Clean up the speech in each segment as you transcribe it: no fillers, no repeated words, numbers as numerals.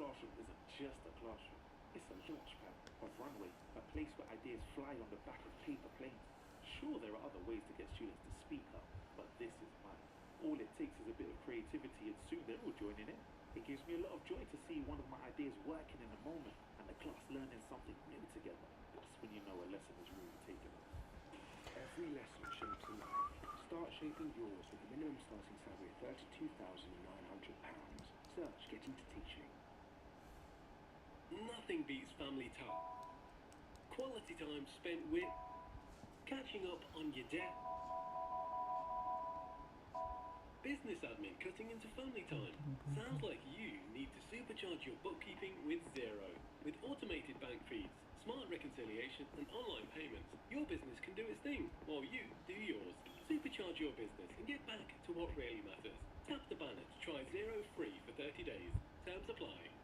classroom isn't just a classroom. It's a launch pad, a runway, a place where ideas fly on the back of paper planes. Sure, there are other ways to get students to speak up, but this is mine. All it takes is a bit of creativity and soon they're all joining in. It gives me a lot of joy to see one of my ideas working in the moment and the class learning something new together. That's when you know a lesson is really taken off. Every lesson shapes a life. Start shaping yours with a minimum starting salary of £32,900. Search Get Into Teaching. Nothing beats family time. Quality time spent with catching up on your debt. Business admin cutting into family time. Sounds like you need to supercharge your bookkeeping with Xero. With automated bank feeds, smart reconciliation and online payments, your business can do its thing while you do yours. Supercharge your business and get back to what really matters. Tap the banner to try Xero free for 30 days. Terms apply.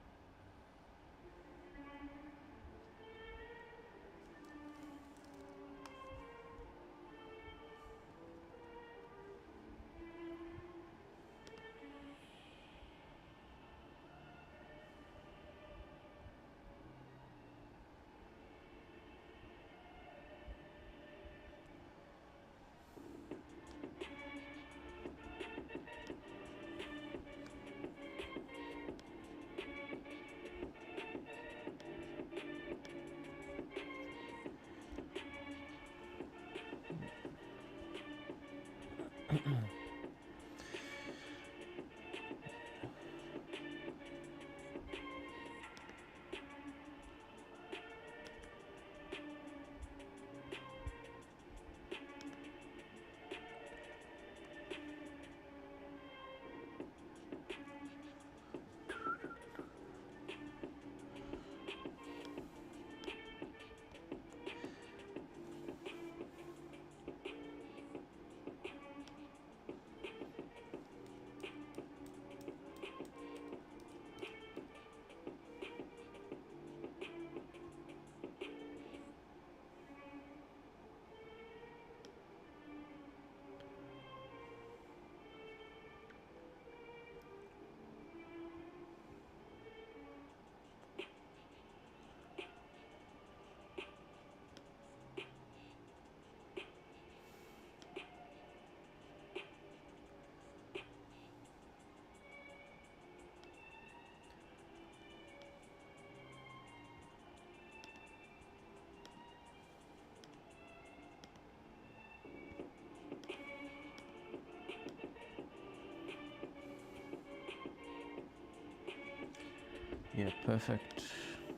Yeah, perfect.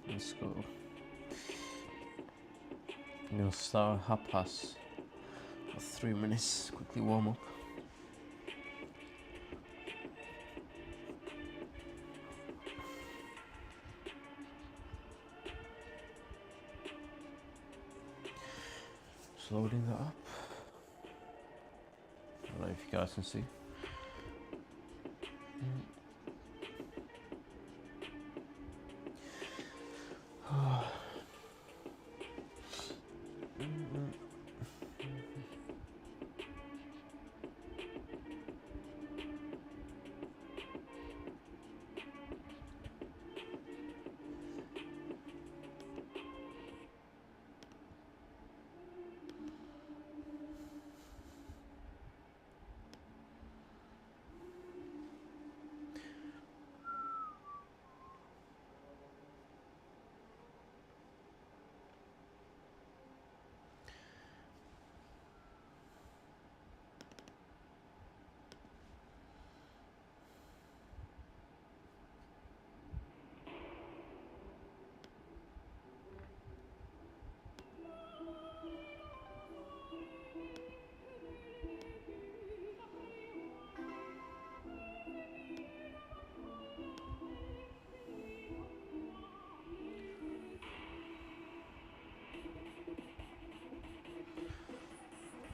Let's go. We'll start half past for 3 minutes. Quickly warm up. Just loading that up. I don't know if you guys can see.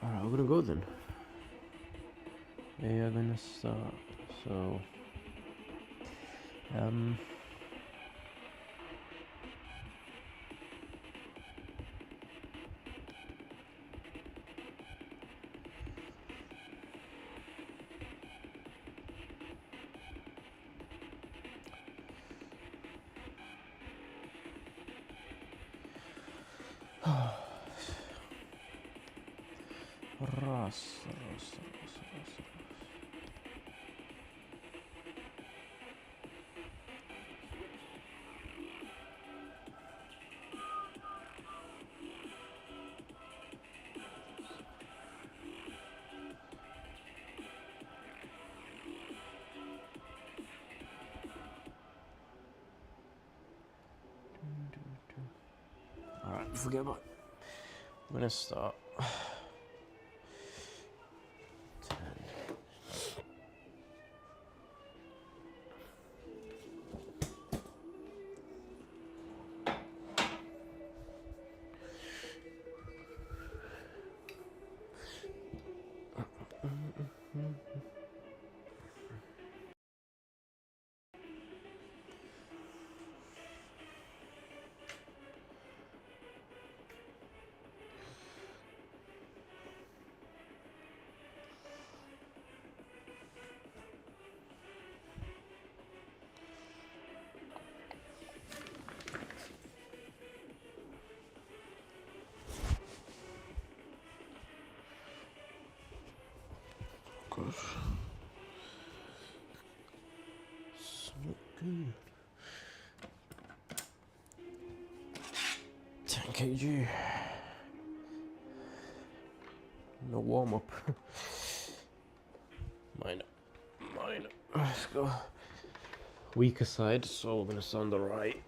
Alright, we're gonna go then. We are gonna start. So, Ras. Alright, forget about it. I'm gonna start. 10. Good. So good. 10 kg. No warm up. Mine. Let's go. Weaker side, so we're gonna start on the right.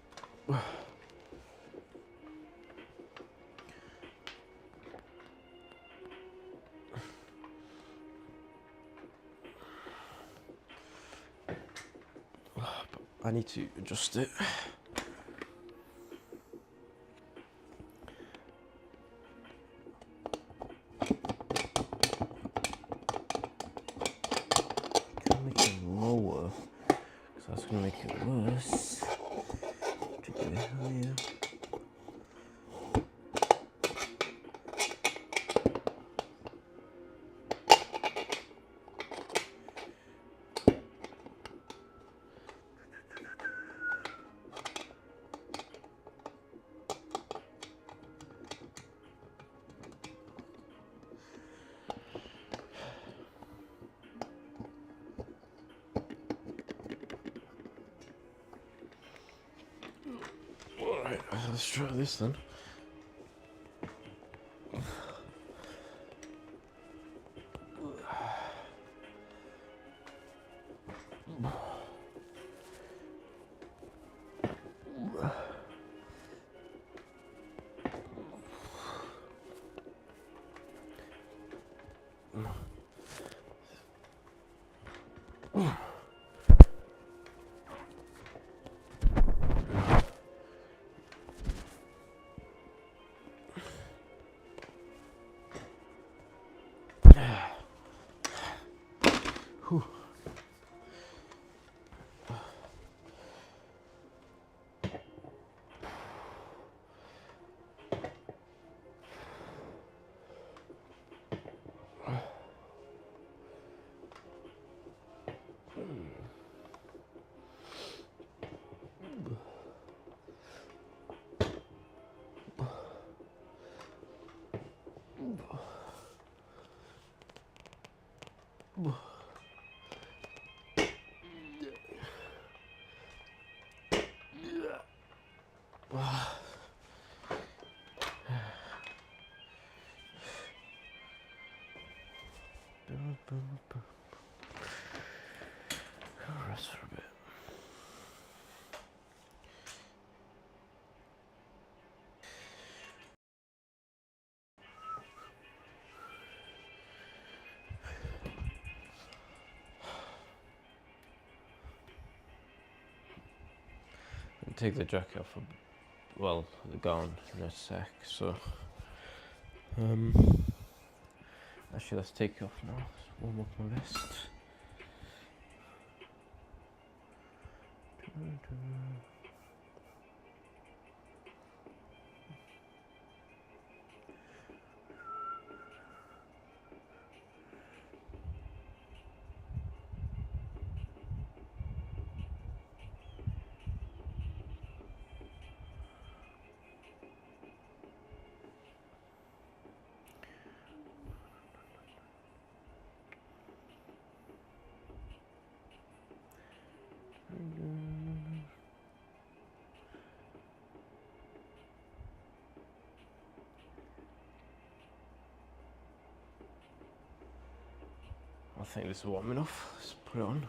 I need to adjust it. Can make it lower, because that's gonna make it worse. To get it higher. Alright, let's try this then. Whew. Rest for a bit. I'll take the jacket off, well, the gown in a sec, so actually let's take it off now. Let's warm up my vest. I think this is warm enough. Let's put it on.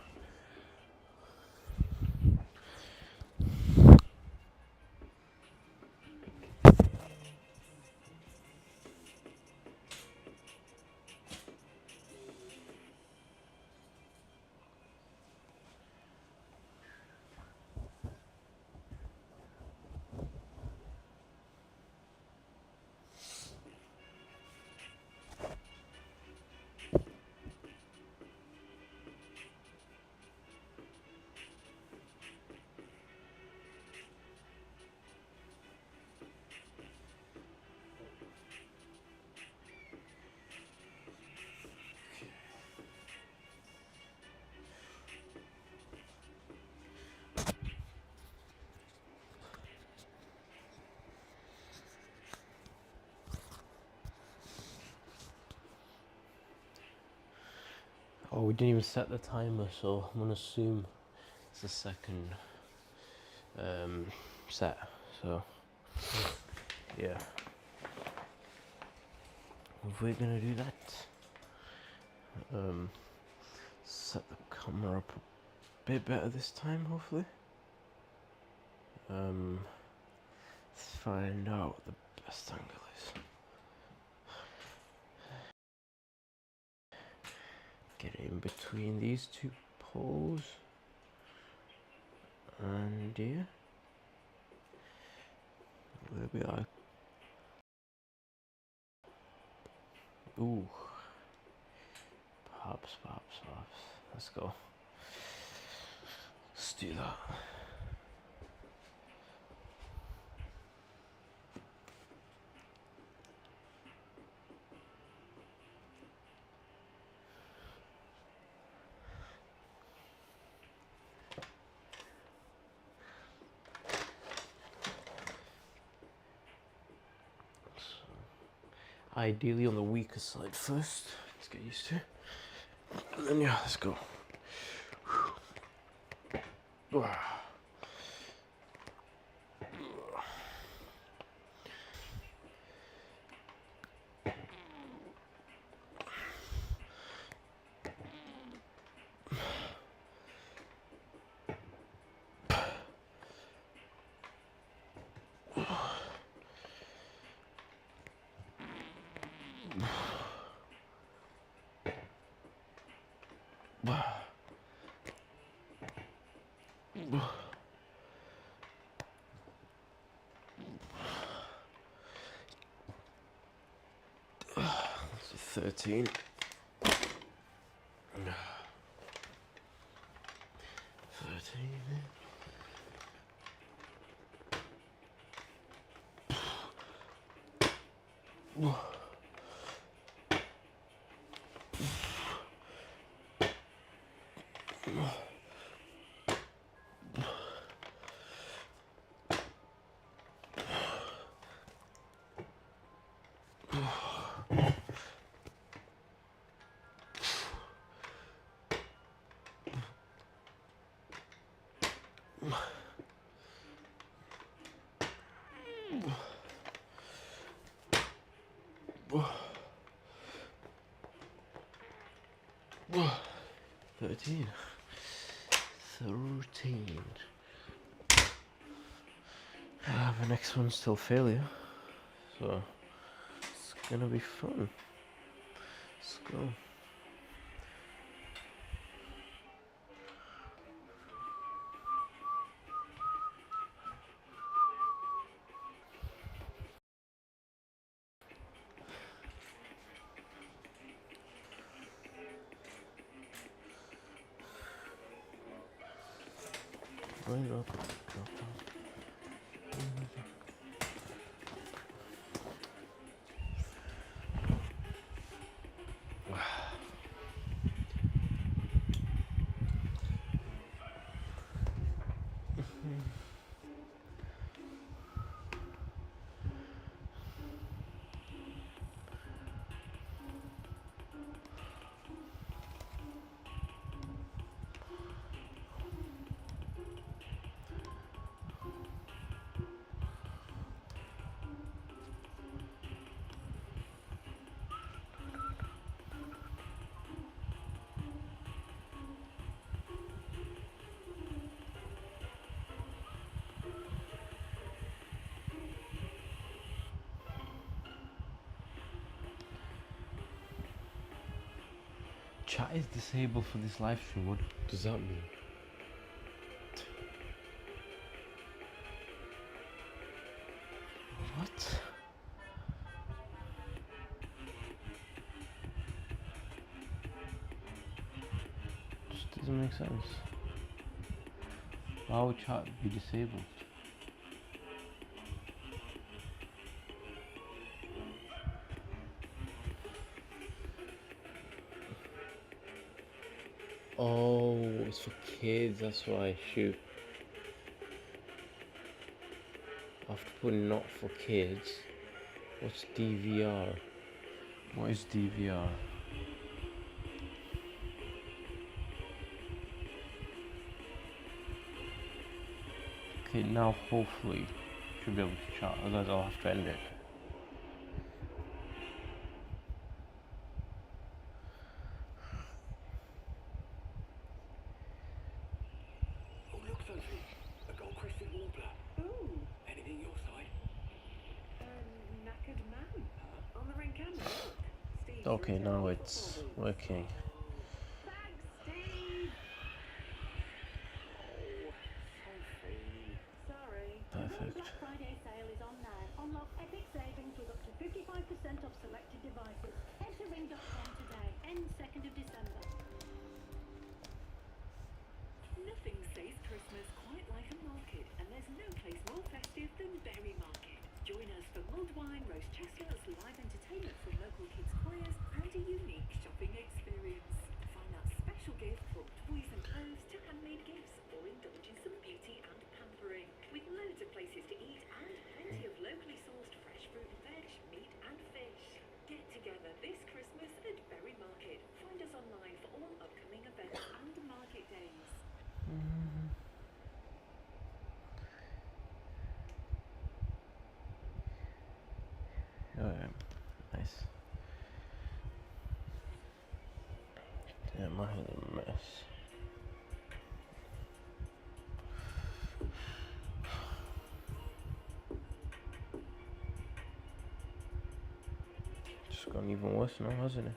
Oh, we didn't even set the timer, so I'm gonna assume it's the second set. So yeah, we're gonna do that. Set the camera up a bit better this time, hopefully. Let's find out what the best angle is. Get it in between these two poles. And yeah, there we are. Ooh, perhaps. Let's go. Let's do that. Ideally on the weaker side first. Let's get used to it. And then yeah, let's go. That's a 13. 13. Whoa. 13. The next one's still failure, so it's gonna be fun. Let's go. Right up, drop down. Chat is disabled for this live stream. What does that mean? What? Just doesn't make sense. Why would chat be disabled? Oh, it's for kids, that's why. Shoot. I have to put not for kids. What's DVR? What is DVR? Okay, now hopefully should be able to chat, otherwise I'll have to end it. Oh, look, Sophie. A gold-crested warbler. Ooh, Anything your side? knackered man. On the ring camera, look. Steve, Okay, you're now a it's football working. Thanks, Steve. Oh, Sophie. Sorry. Perfect. Black Friday sale is on now. Unlock epic savings with up to 55% off selected devices. Head to ring.com today. End 2nd of December. Nothing says Christmas quite like a market, and there's no place more festive than Berry Market. Join us for mulled wine, roast chestnuts, live entertainment from local kids' choirs, and a unique shopping experience. Find that special gift from toys and clothes to handmade gifts, or indulge in some beauty and pampering. With loads of places to eat and plenty of locally sourced fresh fruit and veg, meat and fish. Get together this Christmas at Berry Market. Find us online for all upcoming events and market days. Alright, nice. Damn, my head's a mess. Just gone even worse now, hasn't it?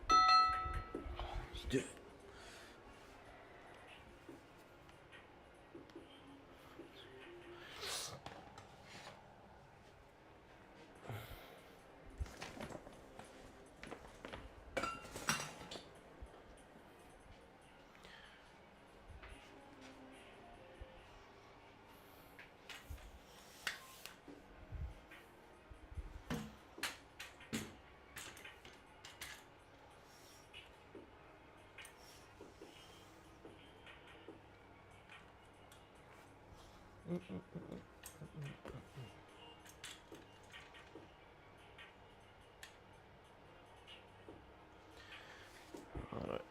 Let's do it. Alright.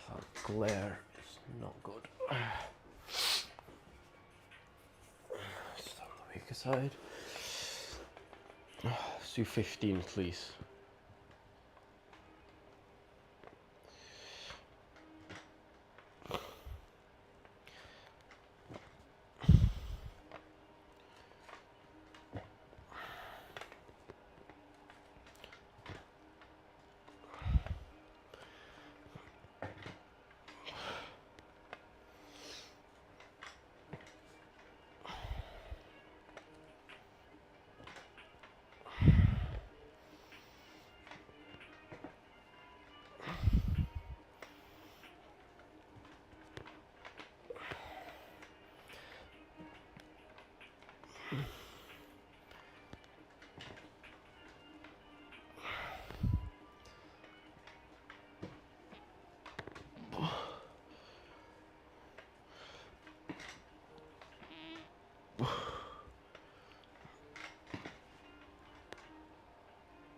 That glare is not good. Still on the weaker side. Let's do 15, please.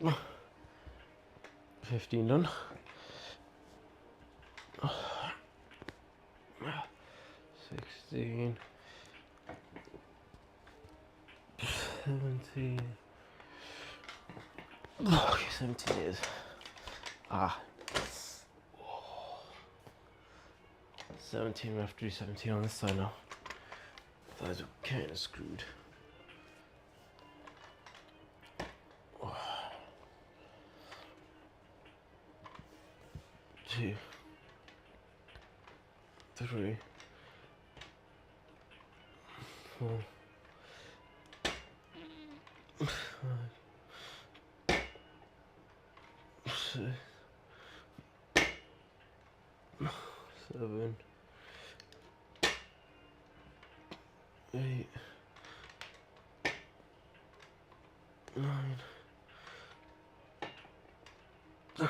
Oh. 15 done. 16. 17. Okay, 17 is. 17, we have to do 17 on this side now. Thighs are kind of screwed. 2, 3, 4, 5, 6, 7, 8, 9, 10.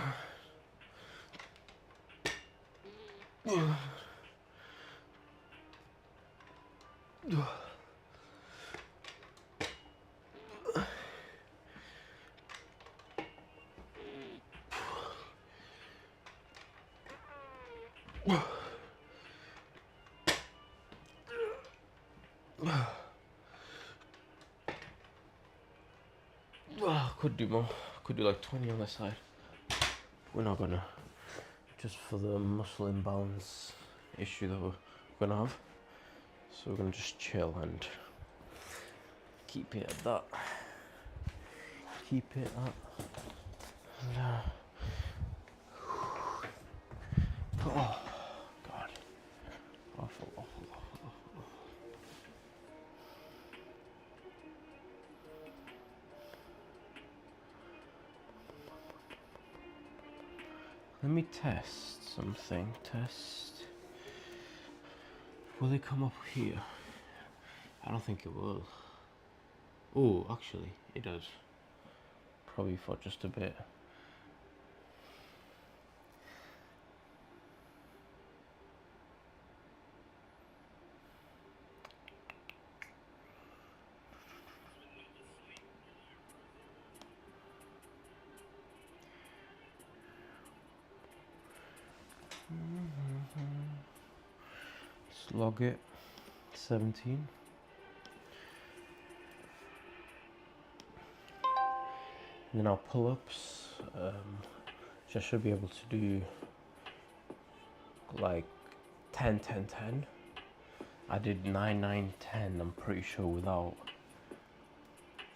Could do more. Could do like 20 on this side. We're not gonna, just for the muscle imbalance issue that we're gonna have. So we're gonna just chill and keep it at that. Keep it at. Oh God. Awful, awful, awful, awful. Let me test something. Test. Will it come up here? I don't think it will. Oh, actually, it does. Probably for just a bit. Let's log it. 17. And then our pull-ups, which I should be able to do like 10, 10, 10. I did 9, 9, 10, I'm pretty sure, without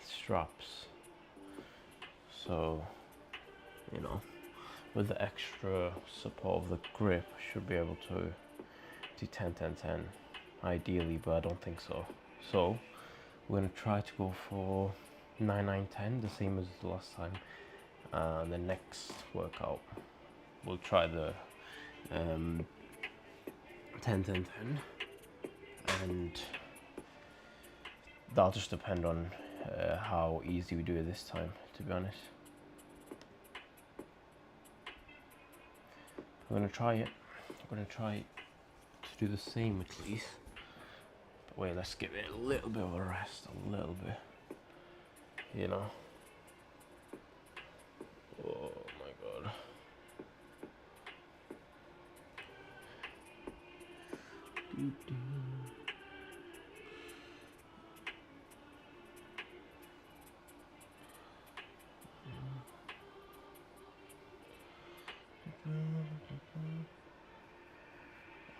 straps. So, you know, with the extra support of the grip, I should be able to do 10, 10, 10, ideally, but I don't think so. So, we're going to try to go for 9, 9, 10, the same as the last time. The next workout, we'll try the 10, 10, 10, and that'll just depend on how easy we do it this time, to be honest. I'm going to try it. I'm going to try to do the same at least. But wait, let's give it a little bit of a rest, a little bit. You know. Oh my God.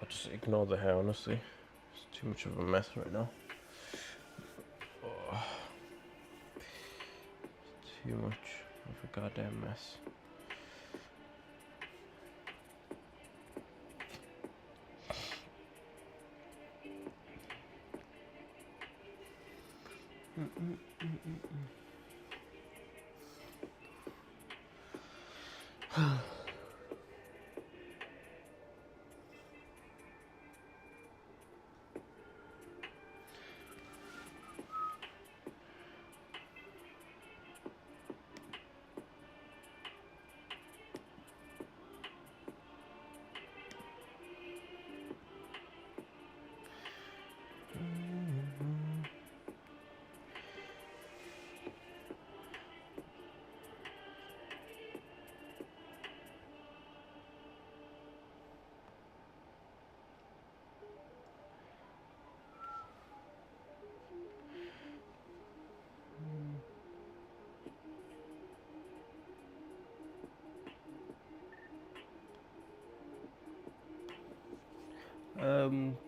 I'll just ignore the hair, honestly. It's too much of a mess right now. Oh. Too much of a goddamn mess.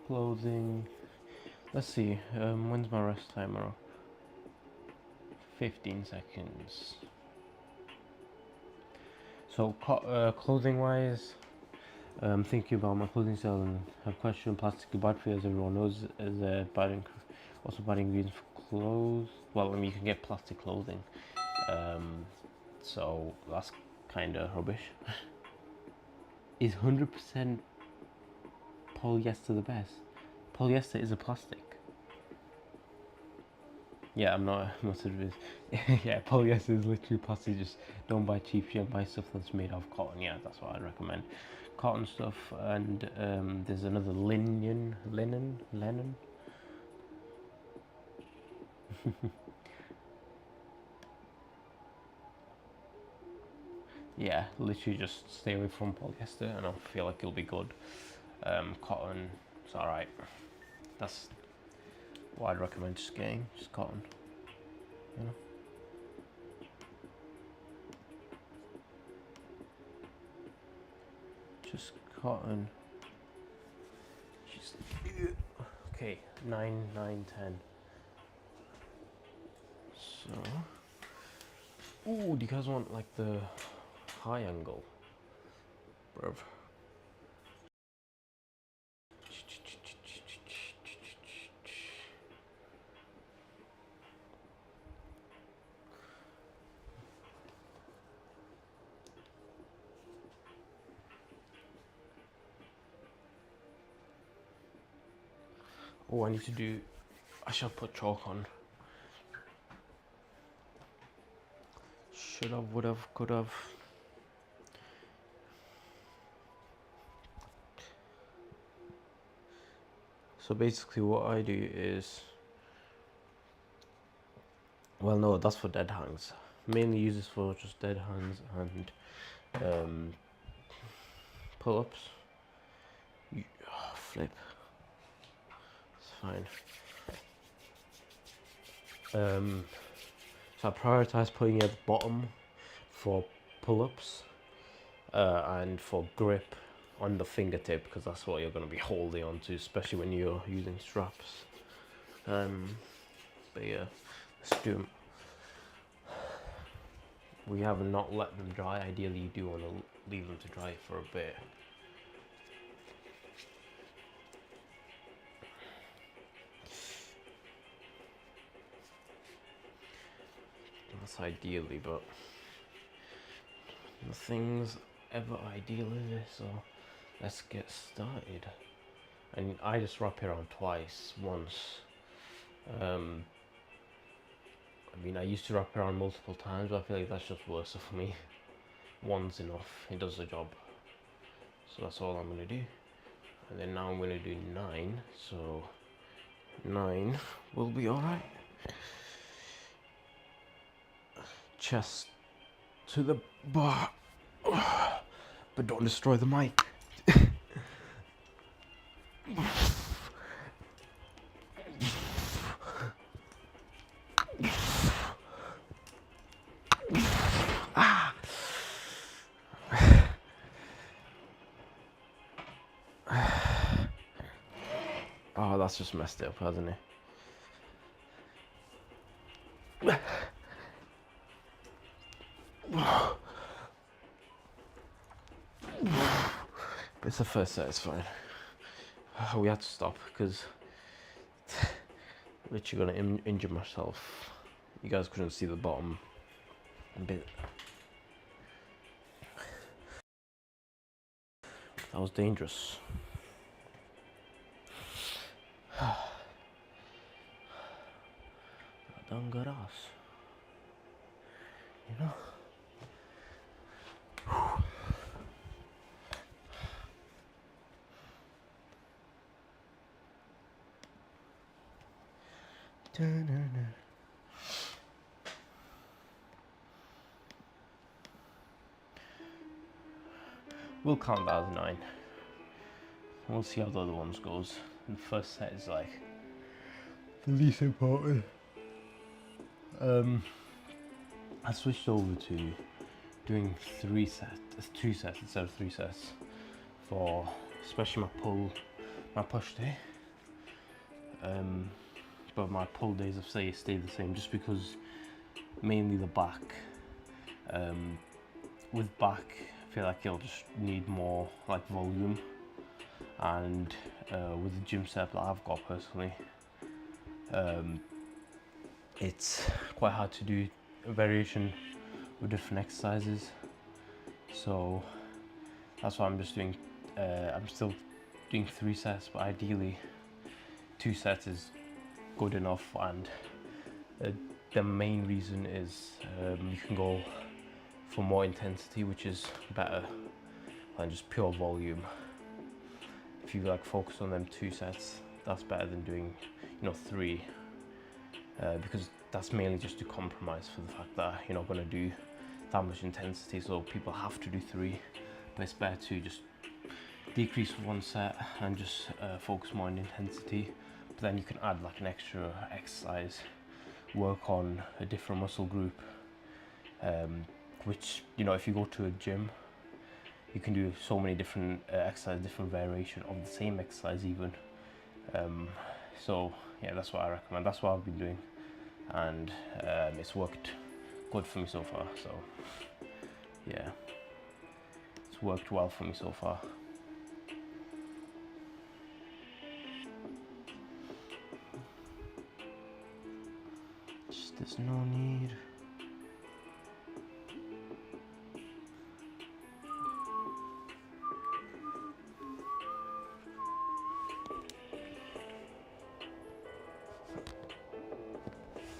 Clothing. Let's see, when's my rest timer? 15 seconds. So clothing wise, thinking about my clothing style and have question, plastic is bad for you, as everyone knows, is also bad ingredients for clothes. Well, I mean, you can get plastic clothing, so that's kind of rubbish. Is 100% polyester the best? Polyester is a plastic. Yeah, I'm not serious. Yeah, polyester is literally plastic. Just don't buy cheap shit. Buy stuff that's made of cotton. Yeah, that's what I'd recommend. Cotton stuff, and there's another linen. Yeah, literally just stay away from polyester, and I feel like it'll be good. Cotton, it's alright. That's what I'd recommend just getting, just cotton. You know? Just cotton. Just okay, 9, 9, 10. So, ooh, do you guys want like the high angle, bruv? Oh, I need to do. I shall put chalk on. Should have, would have, could have. So basically, what I do is. Well, no, that's for dead hangs. Mainly use this for just dead hangs and pull-ups. Flip. It's fine. So I prioritize putting it at the bottom for pull-ups and for grip on the fingertip, because that's what you're going to be holding on to, especially when you're using straps. But yeah, let's do them. We have not let them dry. Ideally, you do want to leave them to dry for a bit. That's ideally, but nothing's ever ideal, is it? So let's get started. And I just wrap it around twice. Once, I mean, I used to wrap it around multiple times, but I feel like that's just worse for me. One's enough. It does the job. So that's all I'm gonna do. And then now I'm gonna do 9. So 9 will be all right. Chest to the bar, but don't destroy the mic. Oh, that's just messed it up, hasn't it? But it's the first set, it's fine. We had to stop because literally gonna injure myself. You guys couldn't see the bottom bit. That was dangerous. I done got us. You know? We'll count that as 9. We'll see how the other ones goes. The first set is like the least important. I switched over to doing 2 sets instead of 3 sets for especially my push day. but my pull days have stayed the same, just because mainly the back. With back, I feel like you'll just need more like volume, and with the gym setup that I've got personally, it's quite hard to do a variation with different exercises. So that's why I'm just doing. I'm still doing 3 sets, but ideally 2 sets is good enough. And the main reason is you can go for more intensity, which is better than just pure volume. If you like focus on them 2 sets, that's better than doing 3, because that's mainly just to compromise for the fact that you're not going to do that much intensity, so people have to do 3. But it's better to just decrease 1 set and just focus more on intensity. But then you can add like an extra exercise, work on a different muscle group, which if you go to a gym, you can do so many different exercises, different variation of the same exercise even. So yeah, that's what I recommend. That's what I've been doing, and it's worked good for me so far. So yeah, it's worked well for me so far. Just there's no need.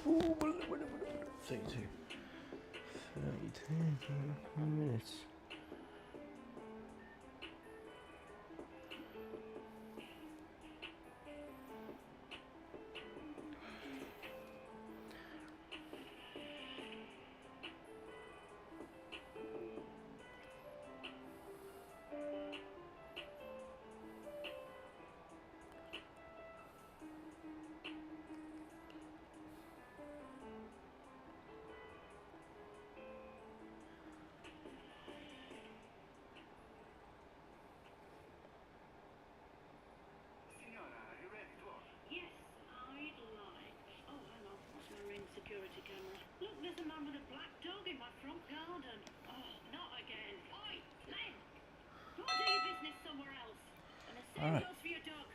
Ooh, 32 minutes. Yes, I'd like. Oh, hang on, that's my ring security camera. Look, there's a man with a black dog in my front garden. Oh, not again. Oi, Len! Go and do your business somewhere else. And the same Alright. goes for your dog.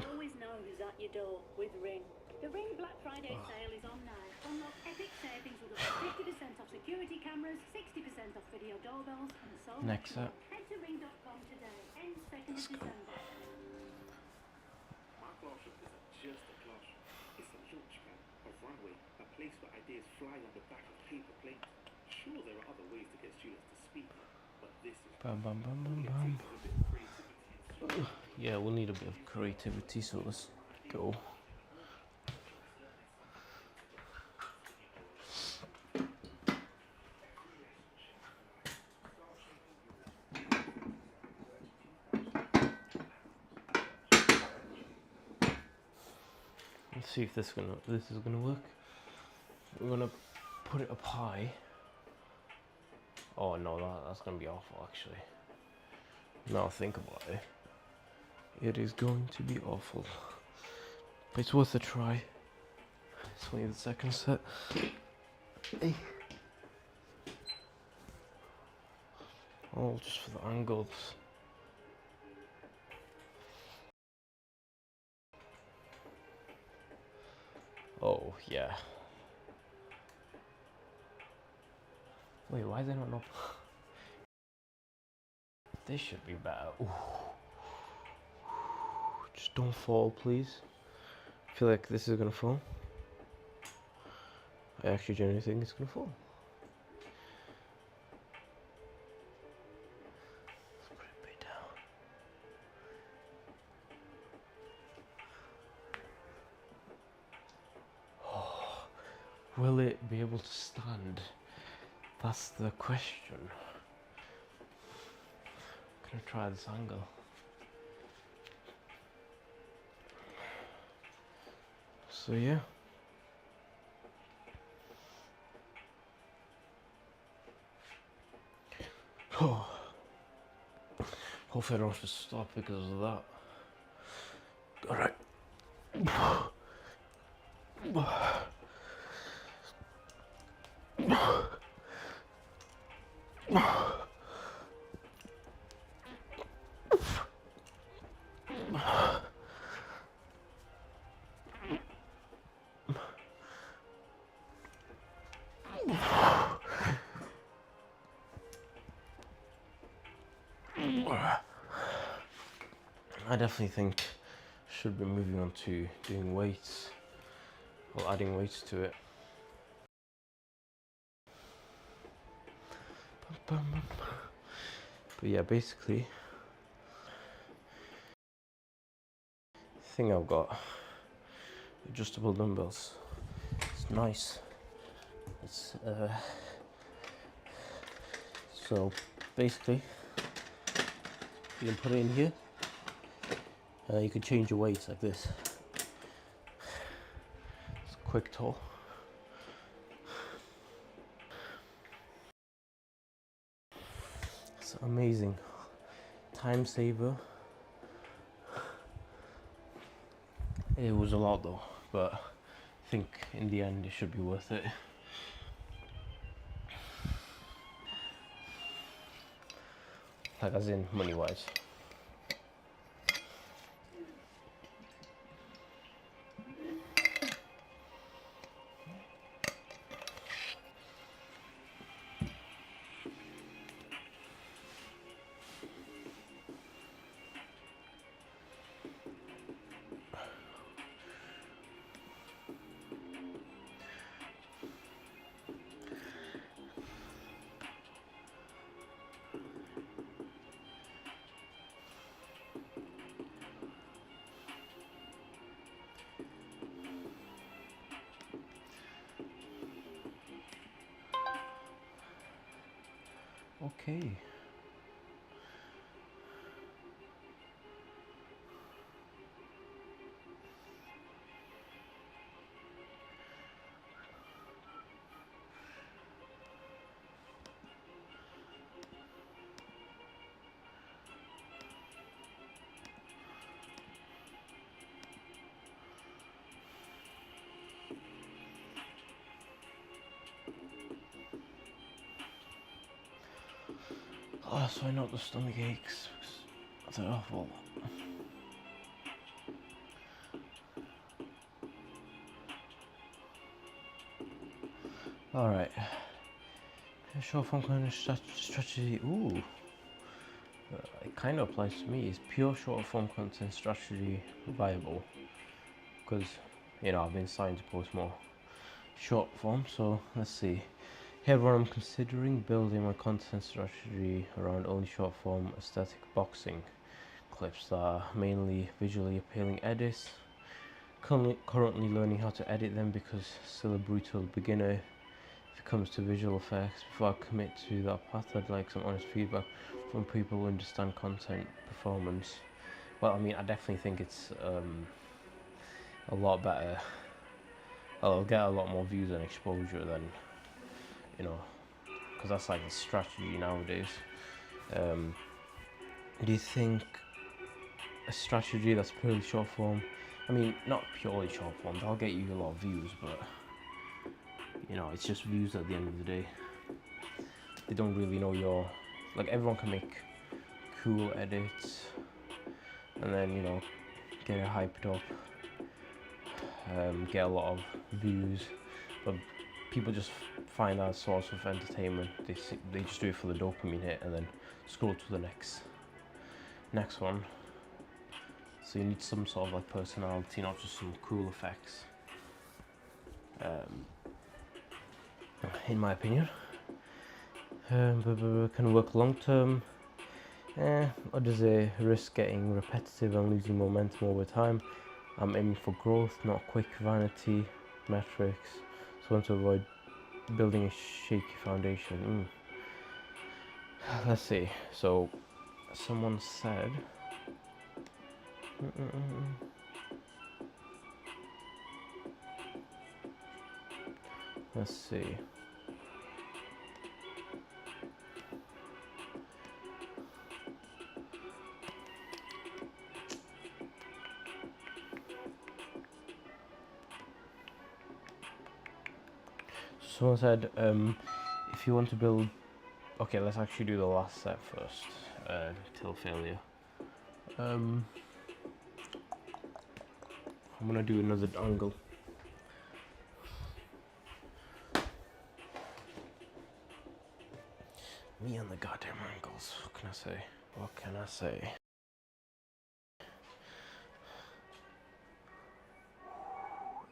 Always know who's at your door with Ring. The Ring Black Friday sale is on now. Unlock epic savings with up to 50% off security cameras, 60% off video doorbells, and so Next much more. up. Head to ring.com today. End 2nd of December. My classroom isn't just a classroom. It's a launchpad, a runway, a place where ideas fly on the back of paper planes. Sure, there are other ways to get students to speak up, but this is Bum, bum, bum, bum, all it bum. takes is a bit of creativity and Yeah, we'll need a bit of creativity, so let's go. Let's see if this is gonna work. We're gonna put it up high. Oh no, that's gonna be awful actually. Now think about it. It is going to be awful. But it's worth a try. It's only the second set. Hey. Oh, just for the angles. Oh, yeah. Wait, why is it not up? This should be better. Ooh. Just don't fall, please. I feel like this is gonna fall. I actually genuinely think it's gonna fall. Let's put it way down. Oh, will it be able to stand? That's the question. I'm gonna try this angle. So yeah. Oh. Hopefully I don't have to stop because of that. Alright. I definitely think should be moving on to doing weights or adding weights to it. But yeah, basically, the thing I've got adjustable dumbbells. It's nice. It's so basically you can put it in here. You can change your weights like this. It's a quick tool. It's amazing. Time saver. It was a lot though, but I think in the end it should be worth it. Like as in money wise. Okay. Oh, that's why not the stomach aches. They're awful. Alright. Short form kind of strategy. Ooh. It kind of applies to me. Is pure short form content strategy viable? Because, you know, I've been starting to post more short form, so let's see. Here everyone, I'm considering building my content strategy around only short form aesthetic boxing clips that are mainly visually appealing edits. Currently learning how to edit them because still a brutal beginner if it comes to visual effects. Before I commit to that path, I'd like some honest feedback from people who understand content performance. Well, I mean, I definitely think it's a lot better. I'll get a lot more views and exposure than, you know, because that's like a strategy nowadays. Do you think a strategy that's purely short form, I mean, not purely short form, that'll get you a lot of views, but, you know, it's just views at the end of the day. They don't really know your, like, everyone can make cool edits and then, you know, get it hyped up, get a lot of views, but people just find that source of entertainment. They just do it for the dopamine hit and then scroll to the next one. So you need some sort of like personality, not just some cool effects, in my opinion. But can work long term, or does it risk getting repetitive and losing momentum over time? I'm aiming for growth, not quick vanity metrics, so I want to avoid building a shaky foundation. Let's see. So someone said let's see. Someone said, if you want to build, okay, let's actually do the last set first, till failure. I'm gonna do another angle. Me and the goddamn ankles. What can I say? What can I say?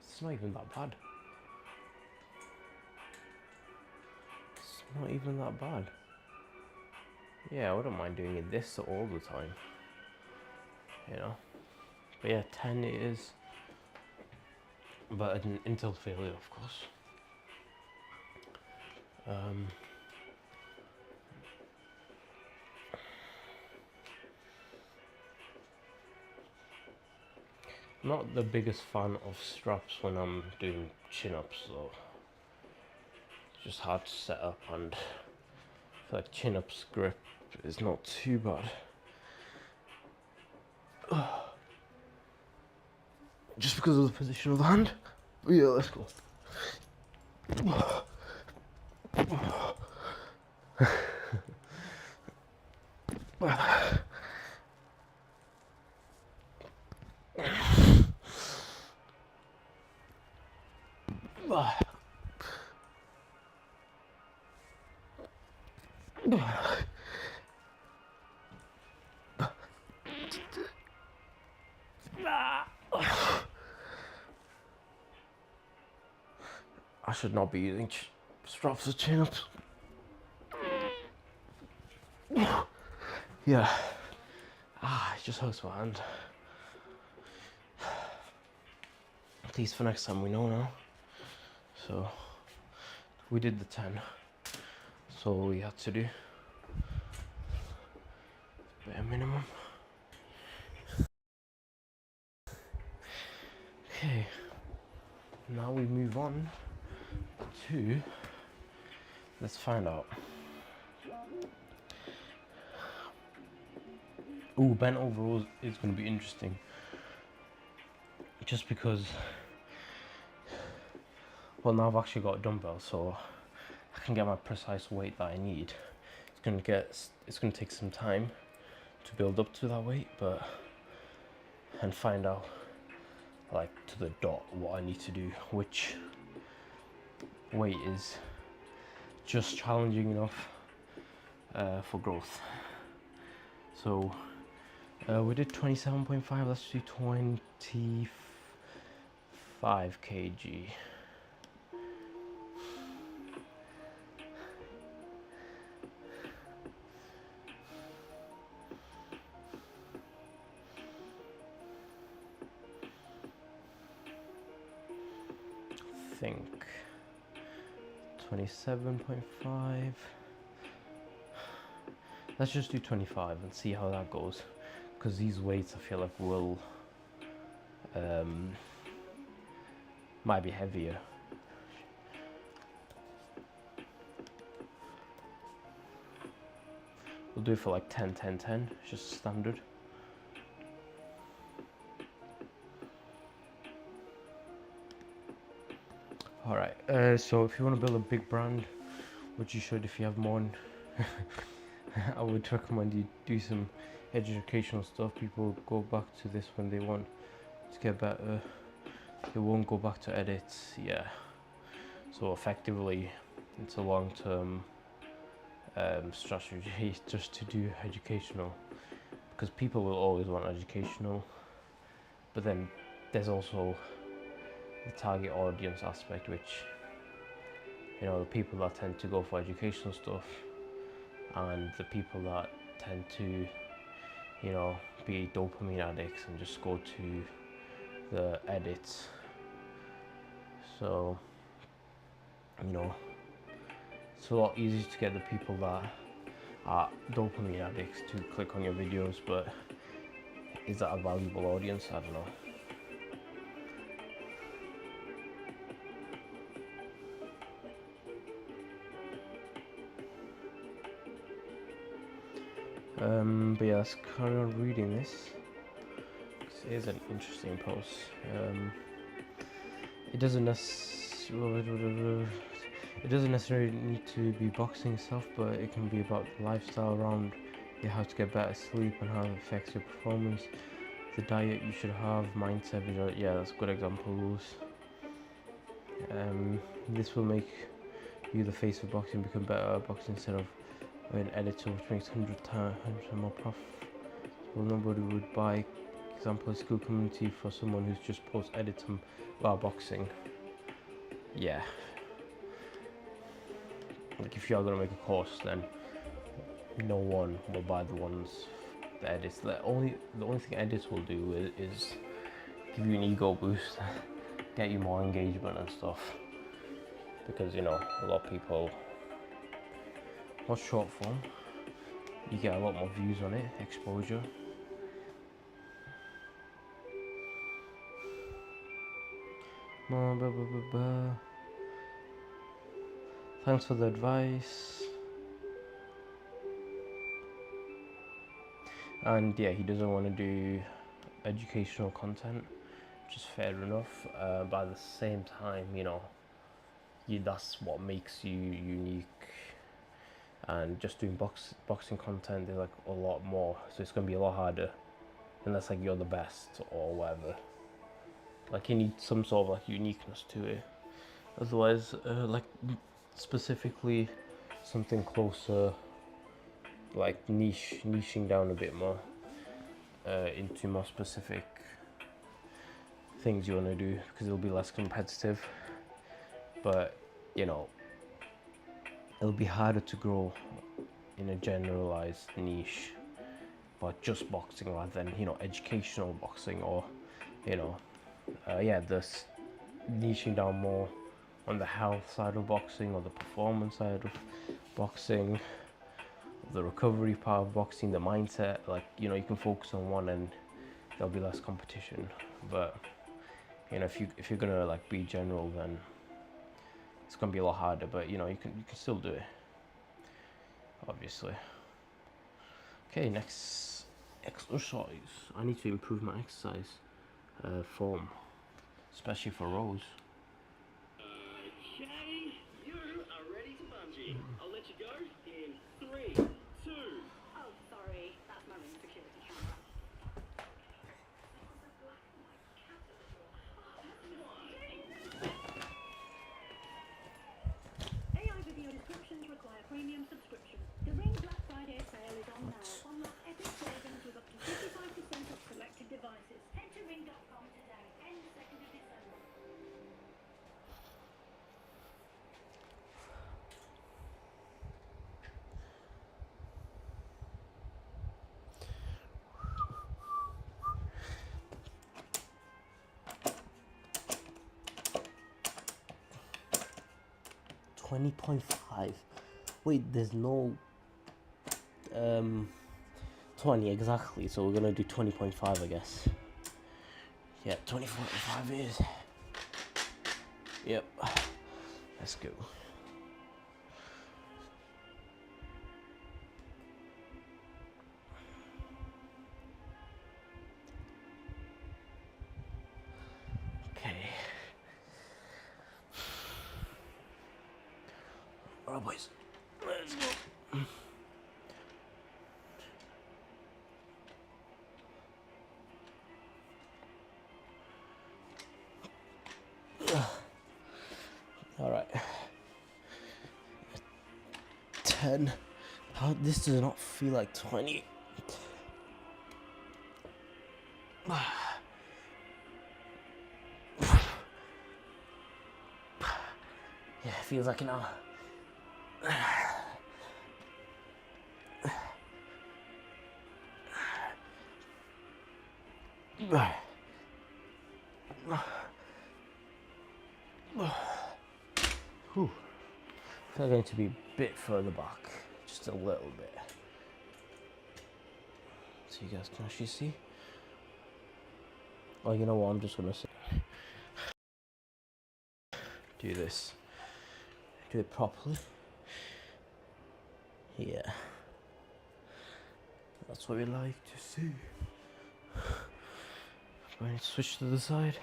It's not even that bad. It's not even that bad. Yeah, I wouldn't mind doing this all the time. You know? But yeah, 10 it is. But until failure, of course. Not the biggest fan of straps when I'm doing chin-ups though. It's just hard to set up, and I feel like chin-ups grip is not too bad. Just because of the position of the hand. But yeah, let's go. I should not be using straps for chin-ups. Yeah. It just hurts my hand. At least for next time we know now. So we did the 10. So all we had to do. Bare minimum. Okay. Now we move on to, let's find out. Ooh, bent overalls is going to be interesting. Just because, well, now I've actually got dumbbells, so I can get my precise weight that I need. It's going to take some time to build up to that weight, and find out, like, to the dot what I need to do, which weight is just challenging enough for growth. So we did 27.5, let's do 25 kg. Think 27.5. Let's just do 25 and see how that goes, because these weights I feel like will might be heavier. We'll do it for like 10 10 10, just standard. Alright, so if you want to build a big brand, which you should if you have more, I would recommend you do some educational stuff. People go back to this when they want to get better. They won't go back to edits, yeah. So effectively, it's a long-term strategy just to do educational, because people will always want educational, but then there's also the target audience aspect, which, you know, the people that tend to go for educational stuff and the people that tend to, you know, be dopamine addicts and just go to the edits. So, you know, it's a lot easier to get the people that are dopamine addicts to click on your videos, but is that a valuable audience? I don't know. But yeah, let's carry on reading this. It is an interesting post. It doesn't necessarily need to be boxing itself, but it can be about the lifestyle around how to get better sleep and how it affects your performance, the diet you should have, mindset. Yeah, that's good examples. This will make you the face of boxing, become better at boxing instead of an editor which makes 100 times more profit. Well, nobody would buy, example, a school community for someone who's just post editing while boxing. Yeah. Like if you're gonna make a course, then no one will buy the edits. The only thing edits will do is give you an ego boost, get you more engagement and stuff. Because you know, a lot of people watch short form, you get a lot more views on it, exposure. Thanks for the advice. And yeah, he doesn't want to do educational content, which is fair enough. But at the same time, you know, that's what makes you unique. And just doing boxing content is like a lot more, so it's gonna be a lot harder unless like you're the best or whatever. Like you need some sort of like uniqueness to it. Otherwise, like specifically something closer, like niching down a bit more into more specific things you want to do, because it'll be less competitive. But you know, it'll be harder to grow in a generalized niche, but just boxing rather than, you know, educational boxing, or you know, this niching down more on the health side of boxing or the performance side of boxing, the recovery part of boxing, the mindset. Like, you know, you can focus on one and there'll be less competition. But you know, if you're gonna like be general, then it's gonna be a lot harder. But you know, you can still do it, obviously. Okay, next exercise. I need to improve my exercise form, especially for rows. Okay, you are ready to bungee. I'll let you go in 3, 2. Oh, sorry, that's my ring security camera. AI video descriptions require premium subscription. The Ring Black Friday sale is on now. Unlock epic savings with up to 55% off selected devices. Head to ring.com today, end 2nd of December. $20.5. Wait, there's no 20 exactly, so we're gonna do 20.5, I guess. Yeah, 20.5 is. Yep. Let's go. Okay. Alright, boys. Let's go. Alright. 10. How this does not feel like 20. Yeah, it feels like an hour. Whew. I feel like I need to be a bit further back, just a little bit, so you guys can actually see. Oh, you know what? I'm just gonna say, do this, do it properly. Yeah, that's what we like to see. I need to switch to the side.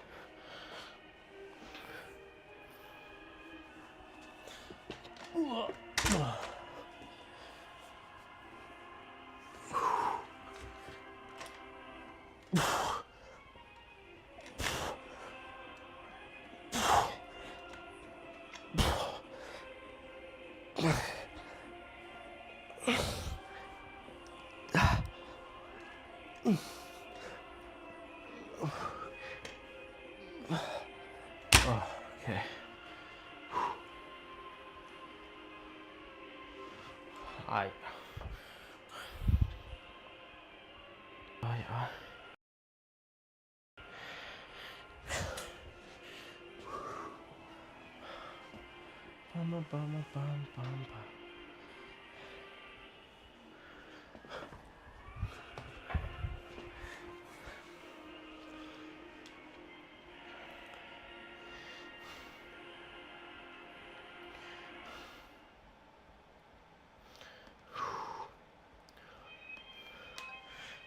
Oh, okay. Aye. Bum, bum, bum, bum.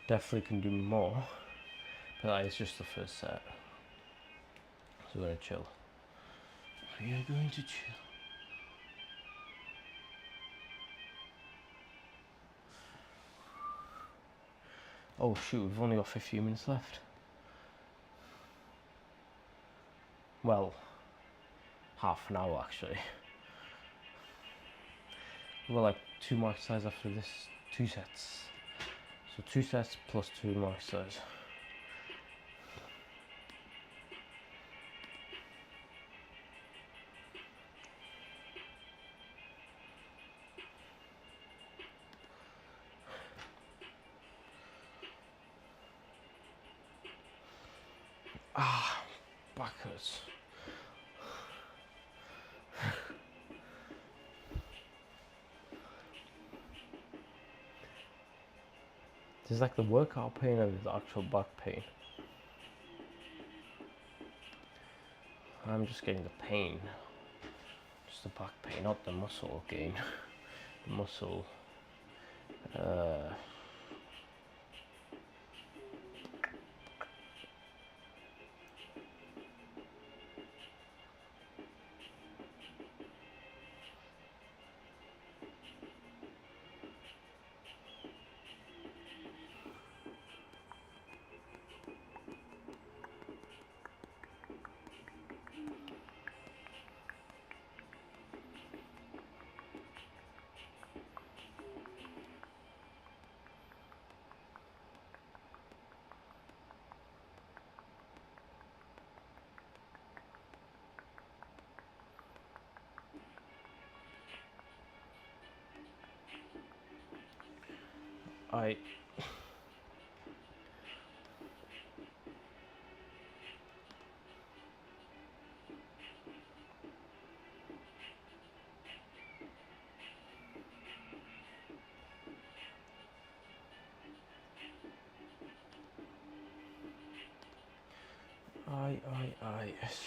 Definitely can do more, but that is just the first set. So we're gonna chill. We are going to chill. Oh shoot, we've only got 15 minutes left. Well, half an hour actually. We've got like 2 more exercises after this, 2 sets. So 2 sets plus 2 more exercises. Ah, back hurts. There's like the workout pain and the actual back pain. I'm just getting the pain. Just the back pain, not the muscle gain. The muscle. I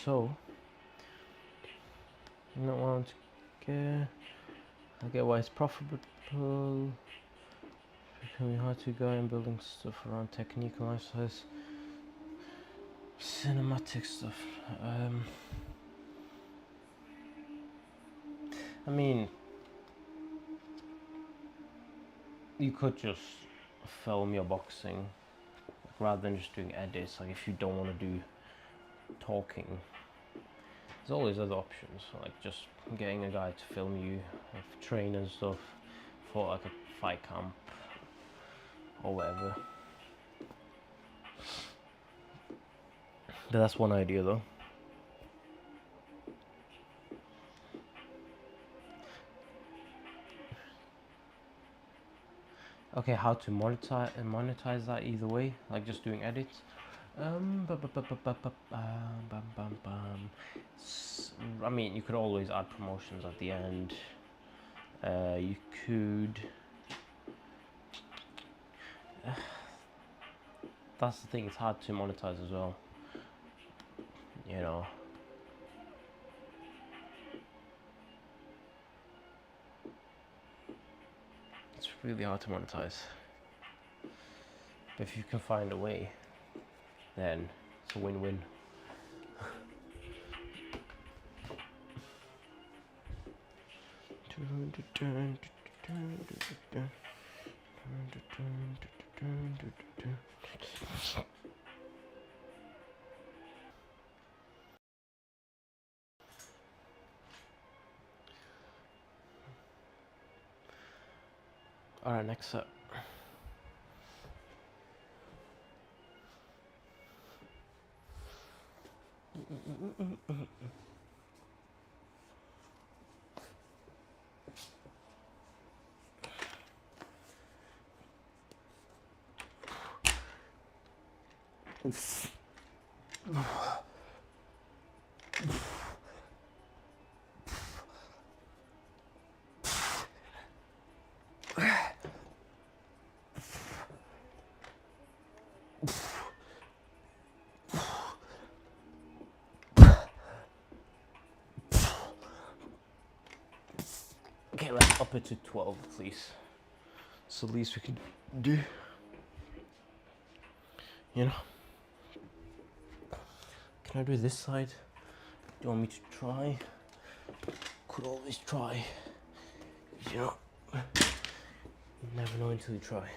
so you don't want to get. I get why it's profitable. Becoming hard to go and building stuff around technique and lifestyles. Cinematic stuff. I mean, you could just film your boxing rather than just doing edits. Like if you don't want to do talking, there's always other options. Like just getting a guy to film you, train and stuff for like a fight camp or whatever. But that's one idea though. Okay, how to monetize that either way, like just doing edits. I mean, you could always add promotions at the end. You could. That's the thing. It's hard to monetize as well. You know. It's really hard to monetize. But if you can find a way, then it's a win-win. Alright, next up. Okay, let's up it to 12 at least. It's the least we can do. You know? Can I do this side? Do you want me to try? Could always try. You know? You never know until you try.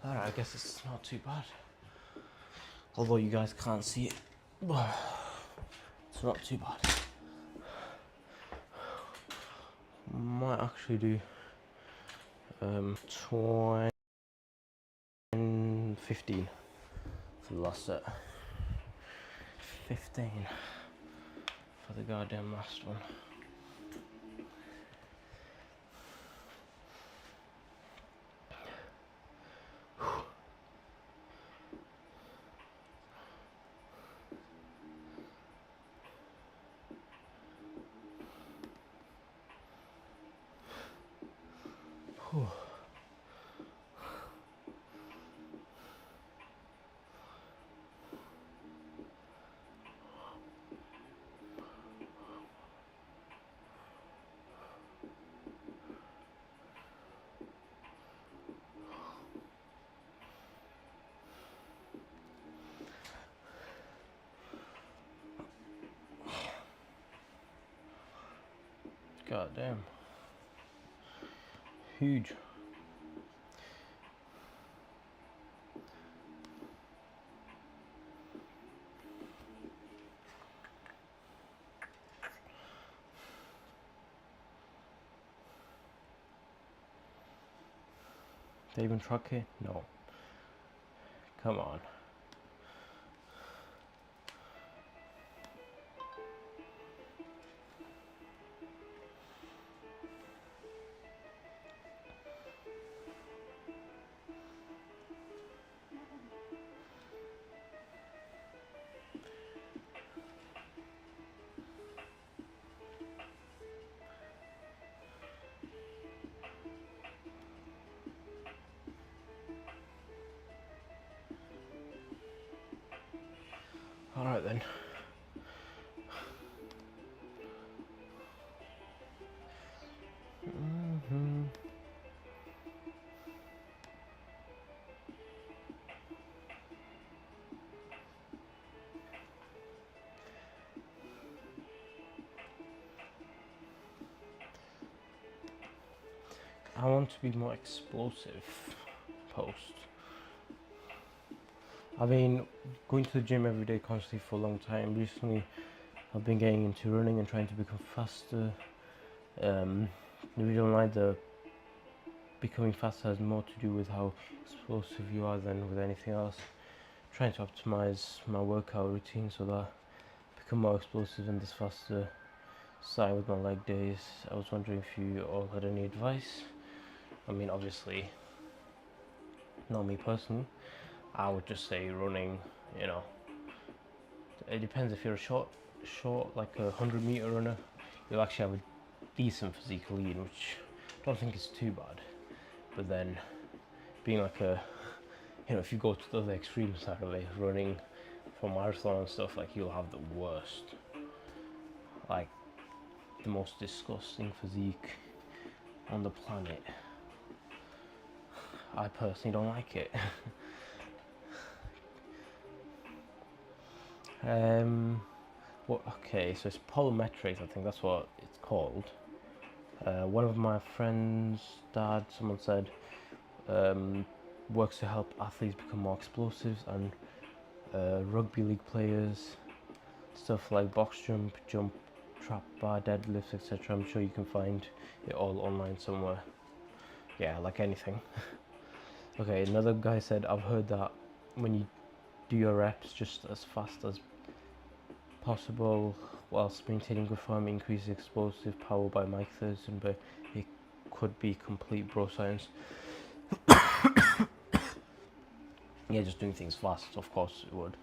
Alright, I guess it's not too bad. Although you guys can't see it. It's not too bad. Might actually do 20, 15 for the last set. 15 for the goddamn last one. Whew. God damn. Huge. They even truck it? No. Come on. Alright then. I want to be more explosive post. I've been going to the gym every day constantly for a long time. Recently I've been getting into running and trying to become faster. The reason why the becoming faster has more to do with how explosive you are than with anything else. Trying to optimize my workout routine so that I become more explosive and this faster. Starting with my leg days, I was wondering if you all had any advice. I mean, obviously, not me personally. I would just say running. You know, it depends. If you're a short, like a 100-meter runner, you'll actually have a decent physique lean, which I don't think is too bad. But then, being like a, you know, if you go to the other extreme side of it, running for marathon and stuff, like you'll have the worst, like the most disgusting physique on the planet. I personally don't like it. What? Okay, so it's plyometrics. I think that's what it's called. One of my friends' dad, someone said, works to help athletes become more explosive, and rugby league players, stuff like box jump, trap bar, deadlifts, etc. I'm sure you can find it all online somewhere. Yeah, like anything. Okay, another guy said, I've heard that when you do your reps just as fast as possible whilst maintaining good form, increases explosive power by Mike Thurston, but it could be complete bro science. Yeah, just doing things fast, of course it would.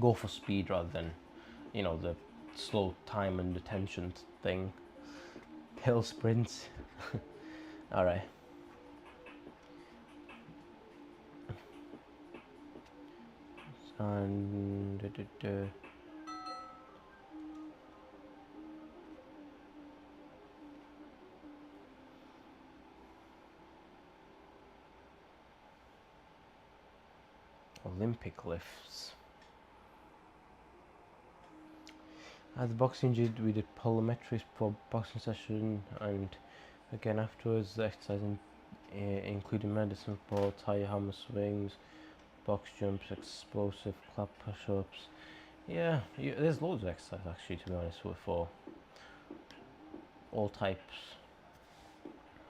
Go for speed rather than, you know, the slow time and attention thing. Hill sprints. Alright. And Olympic lifts. At the boxing gym, we did plyometrics for boxing session, and again afterwards the exercise including medicine ball, tire hammer swings, box jumps, explosive clap push-ups. Yeah, there's loads of exercise actually, to be honest, for all types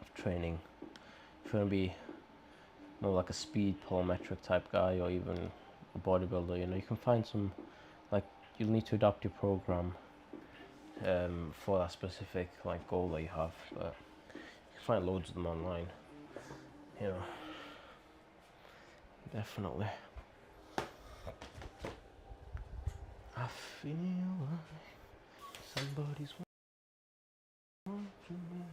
of training. If you want to be more like a speed plyometric type guy, or even a bodybuilder, you know, you can find some, like, you'll need to adapt your program for that specific like goal that you have, but you can find loads of them online, you know. Definitely. I feel like somebody's watching me.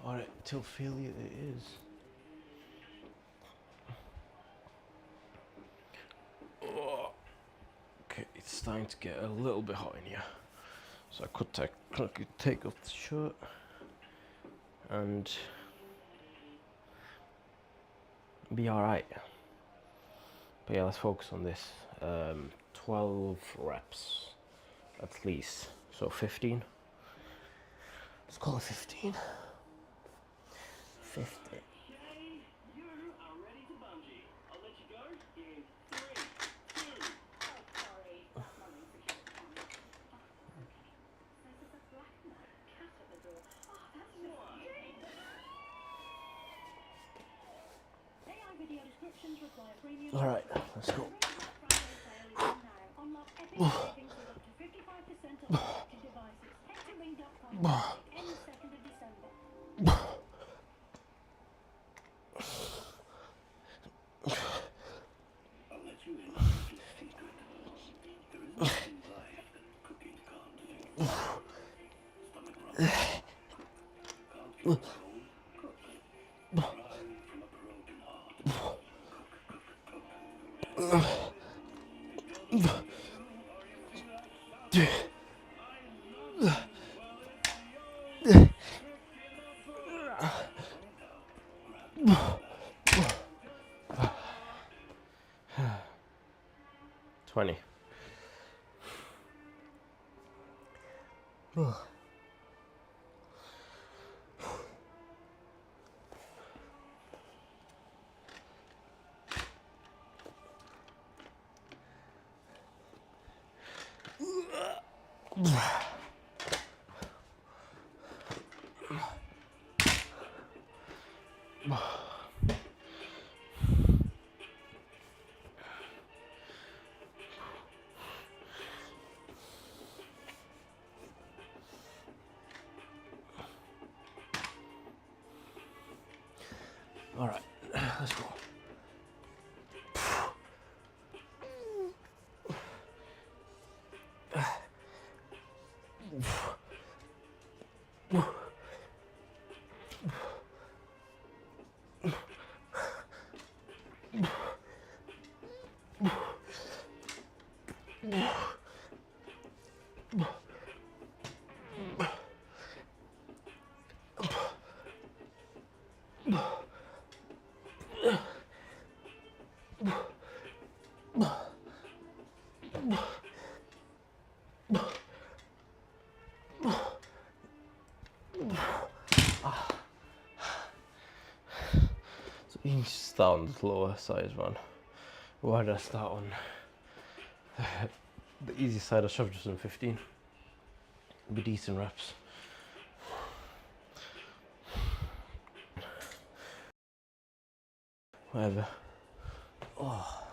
Alright, till failure it is. Oh, okay, it's starting to get a little bit hot in here, so I could take off the shirt and be alright. But yeah, let's focus on this. 12 reps at least, so 15. Let's call it 15. 50. Okay, you are ready to bungee. I'll let you go in 3, 2. Oh, sorry. That's my ring security camera. Oh, okay. So there's a black and white cat at the door. Oh, that's just AI video descriptions require premium. Alright, let's go. Friday sale is on now. Unlock epic savings with up to 55% off selected devices. Head to ring.com any 2nd of December. I'll let you in on a little secret. There is nothing in life that cooking can't fix. Stomach rumble. Can't cure a cold? Cook. Cry from a broken heart. Cook. Twenty. All right, let's go. So you can start on the lower size one. Why did I start on the easy side? I should have just done 15. It'd be decent reps. Whatever. Oh,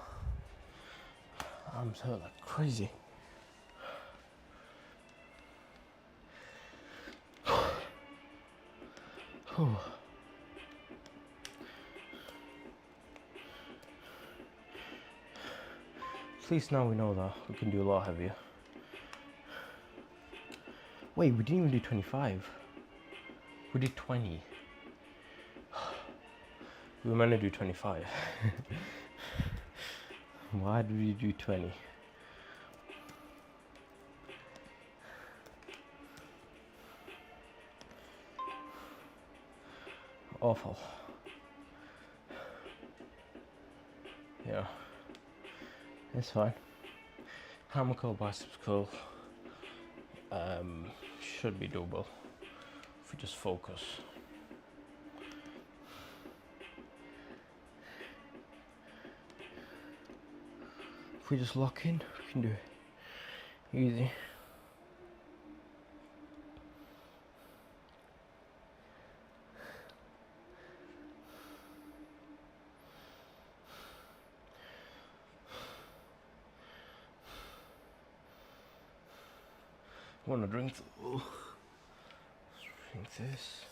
arms hurt like crazy. Oh. At least now we know that we can do a lot heavier. Wait, we didn't even do 25. We did 20. We were meant to do 25. Why did we do 20? Awful. Yeah. It's fine. Hammer curl, biceps curl. Should be doable if we just focus. If we just lock in, we can do it easy. I want to drink. Drink this.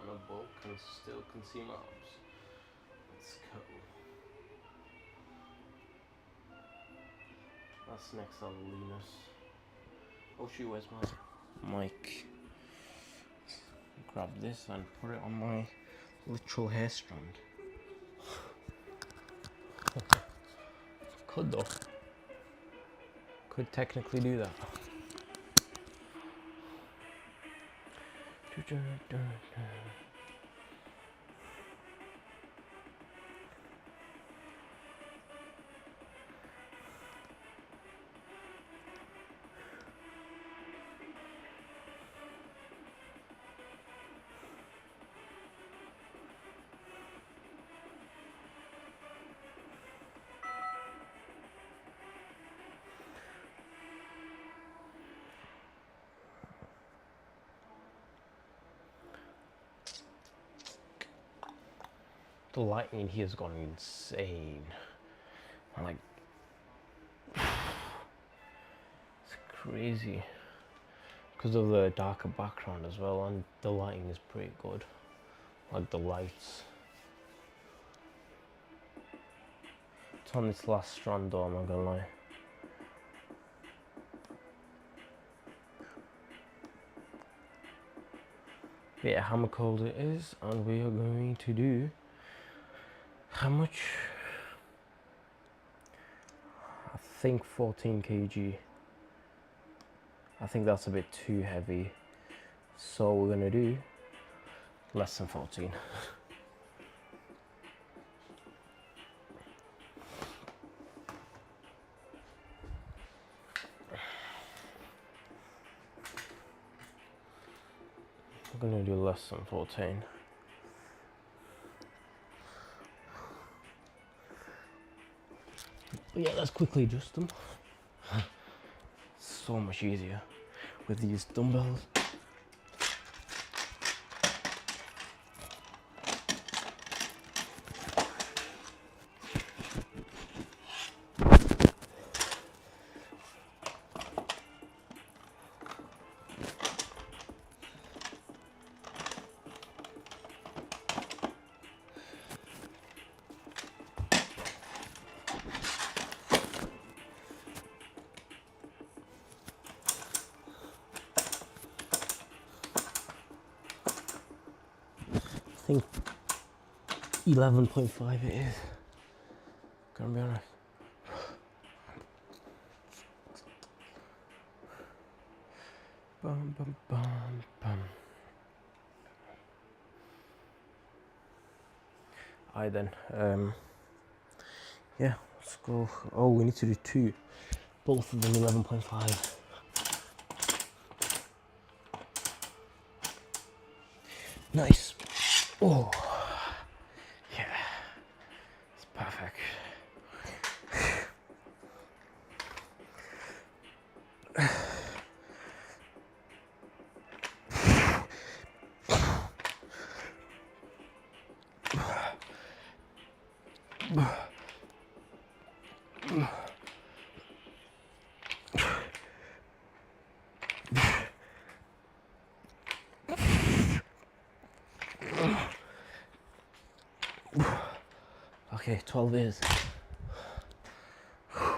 A bulk and still can see my arms. Let's go. That's next level leanness. Oh shoot, where's my mic? Grab this and put it on my literal hair strand. Could though. Could technically do that. The lighting in here has gone insane. I'm like, crazy because of the darker background as well, and the lighting is pretty good, like the lights. It's on this last strand though, I'm not gonna lie. But yeah, hammer curls it is, and we are going to do how much? I think 14 kg. I think that's a bit too heavy, so we're gonna do less than 14. I'm gonna do less than 14. But yeah, let's quickly adjust them. So much easier with these dumbbells. I think 11.5 it is, gonna be honest. Bum, bum, bum, bum. Alright then, yeah, let's go. Oh, we need to do two, both of them 11.5. Nice. Oh, yeah, it's perfect. Okay, 12 is. I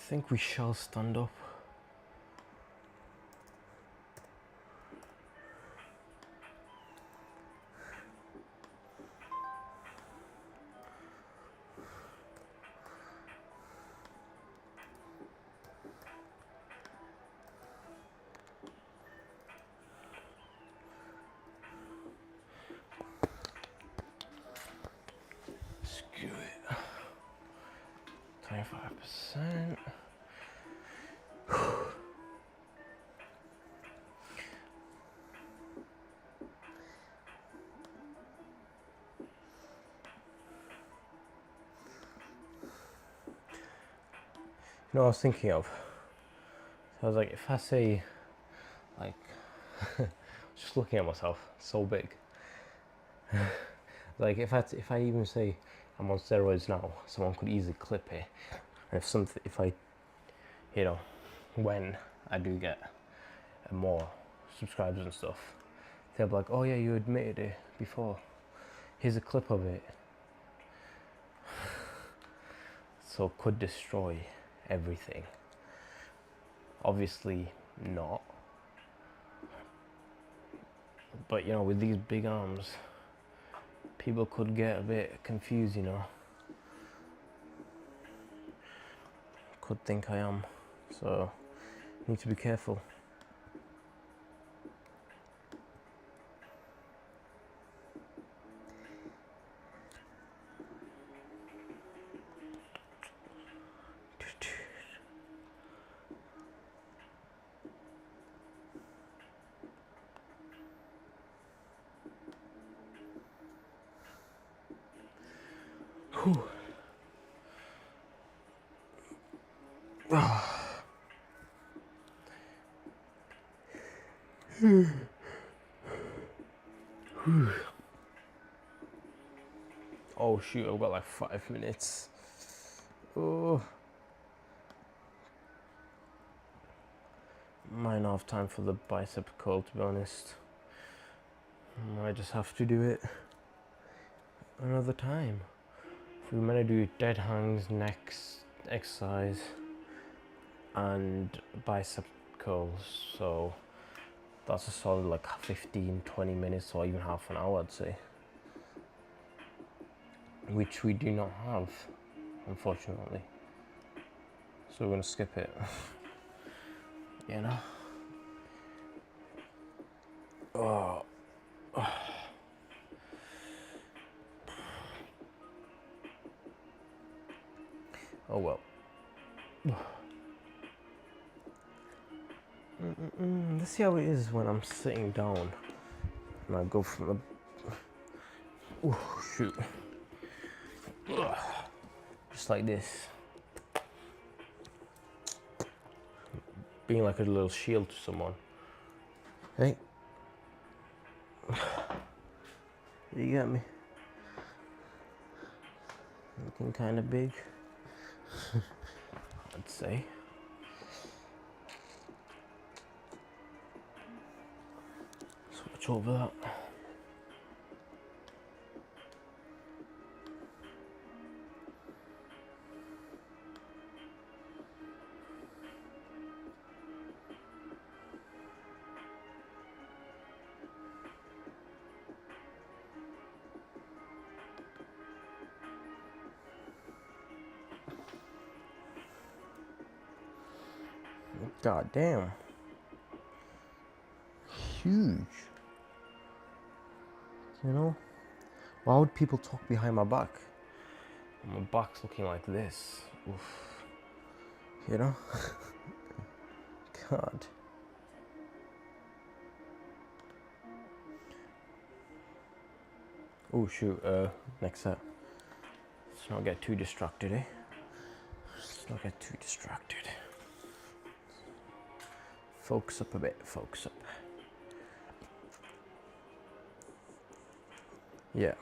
think we shall stand up. Screw it. 25%. You know what I was thinking of? I was like, if I say, like, just looking at myself, so big. Like, if I even say I'm on steroids now, someone could easily clip it. And if I, you know, when I do get more subscribers and stuff, they'll be like, oh yeah, you admitted it before. Here's a clip of it. So could destroy everything. Obviously not. But you know, with these big arms, people could get a bit confused, you know. Could think I am. So need to be careful. Whew. Oh shoot, I've got like 5 minutes. Oh. Might not have time for the bicep curl, to be honest. Might just have to do it another time. If we're gonna do dead hangs next exercise and bicep curls, so that's a solid like 15-20 minutes or even half an hour, I'd say, which we do not have, unfortunately, so we're gonna skip it. You know. Oh. Oh well. Let's see how it is when I'm sitting down and I go from the... Oh shoot. Just like this. Being like a little shield to someone. Hey. You got me. Looking kind of big, I'd say. Switch over that. God damn. Huge. You know? Why would people talk behind my back? My back's looking like this. Oof. You know? God. Oh shoot, next set. Let's not get too distracted, eh? Let's not get too distracted. Focus up a bit, focus up. Yeah.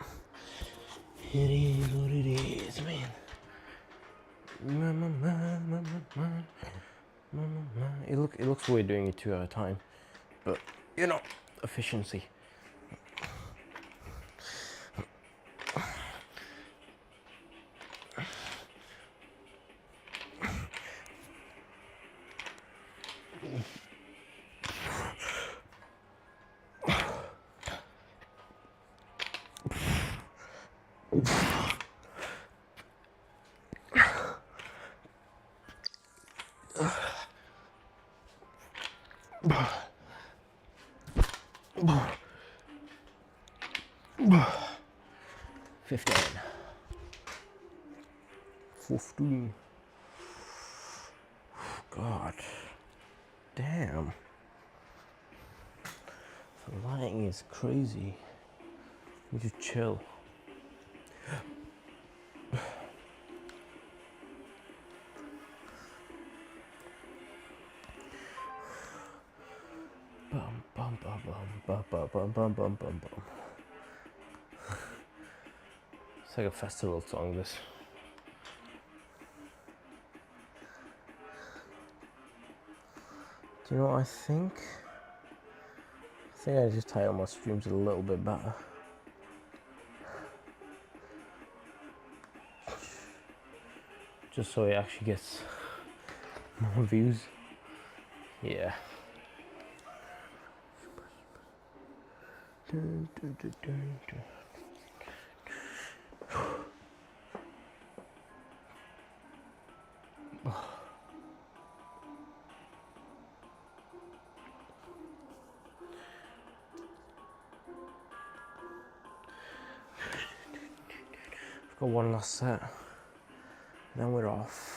It is what it is, man. It looks weird doing it 2 at a time, but you know, efficiency. Fifteen. God damn. The lighting is crazy. We just chill. Bum bum bum bum bum bum bum bum bum bum. It's like a festival song, this. Do you know what I think? I think I just title my streams a little bit better. Just so it actually gets more views. Yeah. Got one last set, then we're off.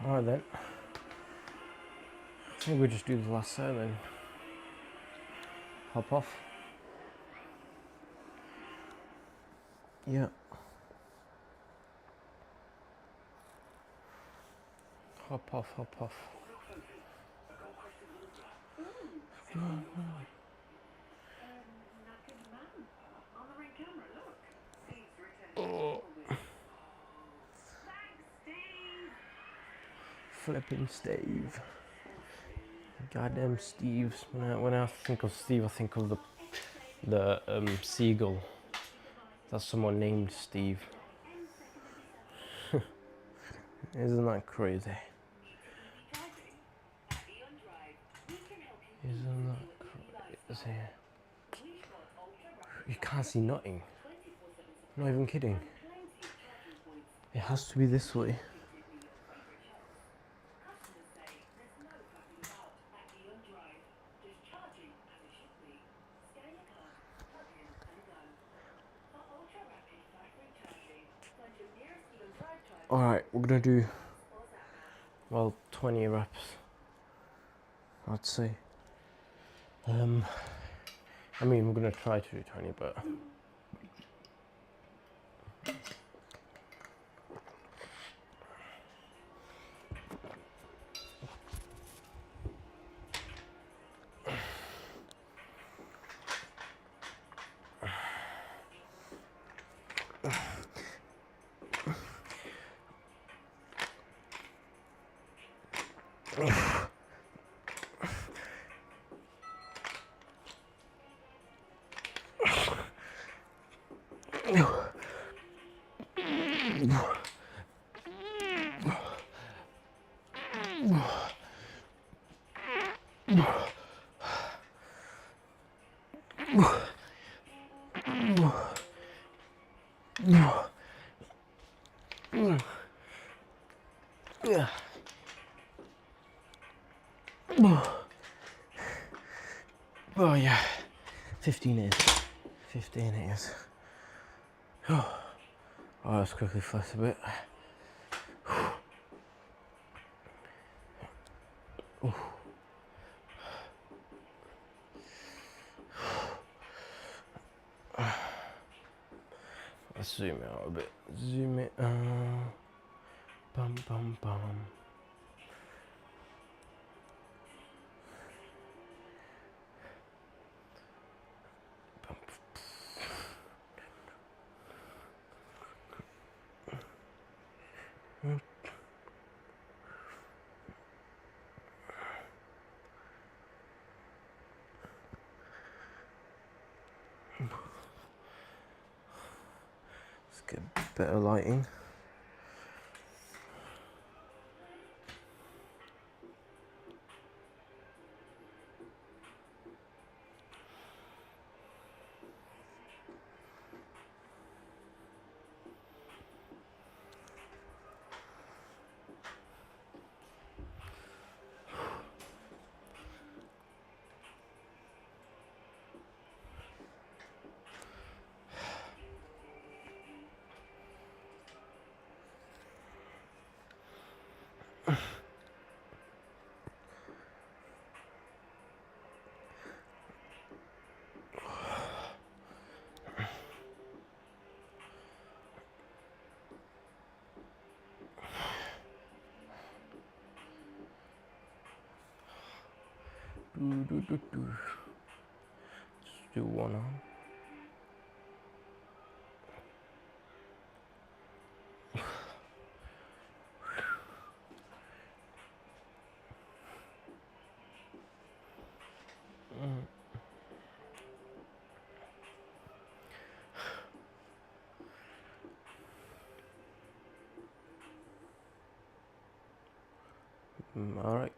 Alright then. I think we'll just do the last set and then hop off. Yeah. Hop off, hop off. Knackered man. On the ring camera, look. Steve's returned. Oh. Thanks, Steve. Flipping Steve. Goddamn Steve's. When I think of Steve, I think of the seagull. That's someone named Steve. Isn't that crazy? Isn't that crazy? You can't see nothing. Not even kidding. It has to be this way. Alright, we're gonna do, well, 20 reps, I'd say. I mean, we're gonna try to do 20, but yeah. Oh yeah, 15 it is. 15 it is. Oh, let's quickly flex a bit. Let's zoom out a bit. Zoom it out. Bum bum bum. Let's get better lighting. Just do one arm. All right.